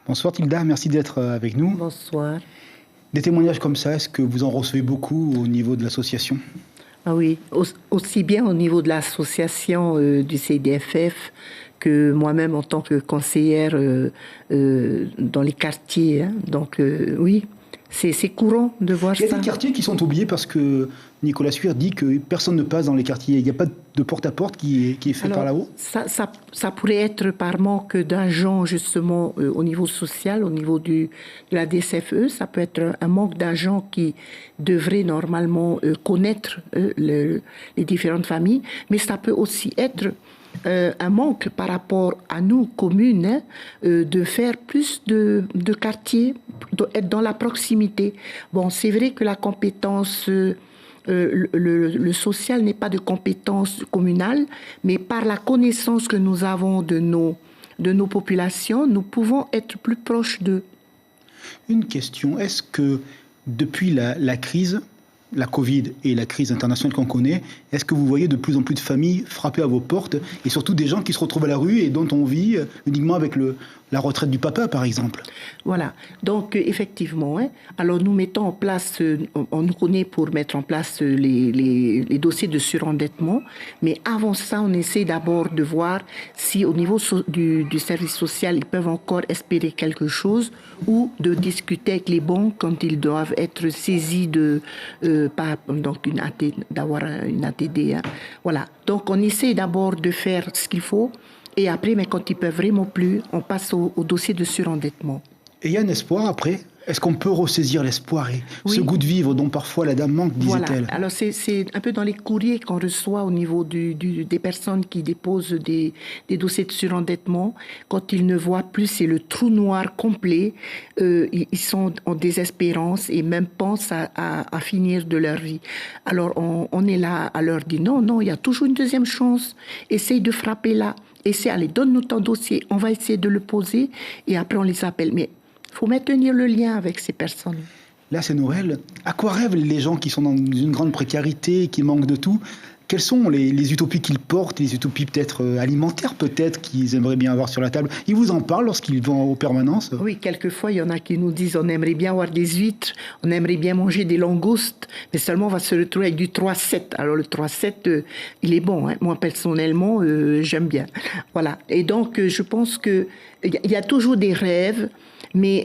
Bonsoir Tilda, merci d'être avec nous. Bonsoir. Des témoignages comme ça, est-ce que vous en recevez beaucoup au niveau de l'association ? Ah oui, aussi bien au niveau de l'association du CDFF que moi-même en tant que conseillère dans les quartiers. Hein. Donc oui, c'est courant de voir ça. Il y a des quartiers qui sont oubliés parce que Nicolas Suire dit que personne ne passe dans les quartiers. Il n'y a pas de porte-à-porte qui est fait par là-haut. Ça pourrait être par manque d'agents justement au niveau social, au niveau de la DCFE. Ça peut être un manque d'agents qui devraient normalement connaître les différentes familles. Mais ça peut aussi être un manque par rapport à nous, communes, hein, de faire plus de quartiers, d'être dans la proximité. Bon, c'est vrai que la compétence... le social n'est pas de compétence communale, mais par la connaissance que nous avons de nos populations, nous pouvons être plus proches d'eux. Une question, est-ce que depuis la crise, la Covid et la crise internationale qu'on connaît, est-ce que vous voyez de plus en plus de familles frapper à vos portes et surtout des gens qui se retrouvent à la rue et dont on vit uniquement avec la retraite du papa, par exemple ? Voilà. Donc, effectivement, hein, alors nous mettons en place, on nous connaît pour mettre en place les dossiers de surendettement, mais avant ça, on essaie d'abord de voir si au niveau du service social, ils peuvent encore espérer quelque chose ou de discuter avec les banques quand ils doivent être saisis d'avoir une ATD. Hein. Voilà. Donc, on essaie d'abord de faire ce qu'il faut. Et après, mais quand ils peuvent vraiment plus, on passe au dossier de surendettement. Et il y a un espoir après ? Est-ce qu'on peut ressaisir l'espoir et ce goût de vivre dont parfois la dame manque, disait-elle ? Voilà. Alors, c'est un peu dans les courriers qu'on reçoit au niveau des personnes qui déposent des dossiers de surendettement. Quand ils ne voient plus, c'est le trou noir complet. Ils sont en désespérance et même pensent à finir de leur vie. Alors, on est là à leur dire non, il y a toujours une deuxième chance. Essaye de frapper là. Allez, donne-nous ton dossier. On va essayer de le poser et après, on les appelle. Mais il faut maintenir le lien avec ces personnes. Là, c'est Noël. À quoi rêvent les gens qui sont dans une grande précarité, qui manquent de tout ? Quelles sont les utopies qu'ils portent, les utopies peut-être alimentaires, peut-être, qu'ils aimeraient bien avoir sur la table ? Ils vous en parlent lorsqu'ils vont aux permanences ? Oui, quelquefois, il y en a qui nous disent on aimerait bien avoir des huîtres, on aimerait bien manger des langoustes, mais seulement on va se retrouver avec du 3-7. Alors le 3-7, il est bon. Hein. Moi, personnellement, j'aime bien. Voilà. Et donc, je pense qu'il y a toujours des rêves. Mais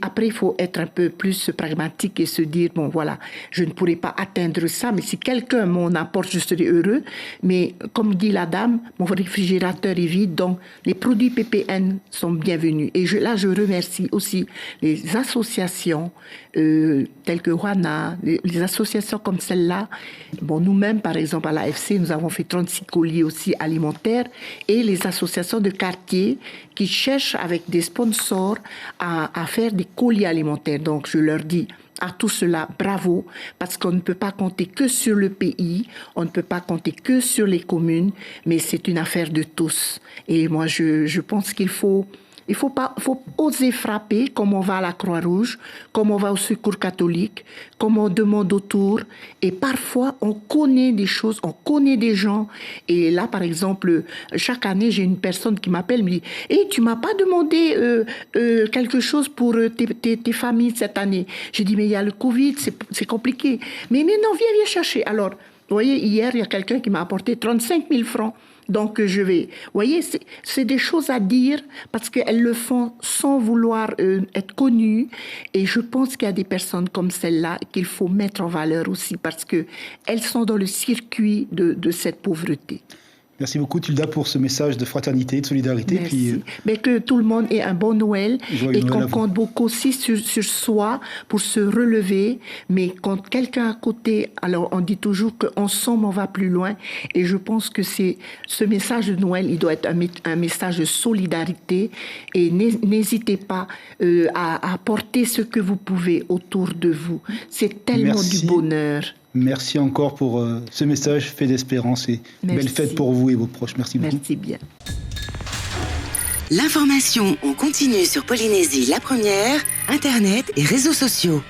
après, il faut être un peu plus pragmatique et se dire, bon, voilà, je ne pourrai pas atteindre ça, mais si quelqu'un m'en apporte, je serai heureux. Mais comme dit la dame, mon réfrigérateur est vide, donc les produits PPN sont bienvenus. Et là, je remercie aussi les associations telles que Juana, les associations comme celle-là. Bon, nous-mêmes, par exemple, à l'AFC, nous avons fait 36 colis aussi alimentaires et les associations de quartier qui cherchent avec des sponsors à faire des colis alimentaires. Donc, je leur dis à tout cela, bravo, parce qu'on ne peut pas compter que sur le pays, on ne peut pas compter que sur les communes, mais c'est une affaire de tous. Et moi, je pense qu'il faut oser frapper, comme on va à la Croix-Rouge, comme on va au Secours catholique, comme on demande autour. Et parfois, on connaît des choses, on connaît des gens. Et là, par exemple, chaque année, j'ai une personne qui m'appelle, me dit « Hey, tu m'as pas demandé quelque chose pour tes familles cette année ?» Je dis « Mais il y a le Covid, c'est compliqué. » Mais non, viens chercher. Alors, vous voyez, hier, il y a quelqu'un qui m'a apporté 35 000 francs. Donc, je vais... Vous voyez, c'est des choses à dire parce qu'elles le font sans vouloir être connues. Et je pense qu'il y a des personnes comme celle-là qu'il faut mettre en valeur aussi parce qu'elles sont dans le circuit de cette pauvreté. Merci beaucoup, Tilda, pour ce message de fraternité, de solidarité. Merci. Mais que tout le monde ait un bon Noël et qu'on compte beaucoup aussi sur soi pour se relever. Mais quand quelqu'un à côté, alors on dit toujours qu'ensemble on va plus loin. Et je pense que ce message de Noël, il doit être un message de solidarité. Et n'hésitez pas à apporter ce que vous pouvez autour de vous. C'est tellement du bonheur. Merci encore pour ce message fait d'espérance et belle fête pour vous et vos proches. Merci beaucoup. Merci bien. L'information en continu sur Polynésie la Première, Internet et réseaux sociaux.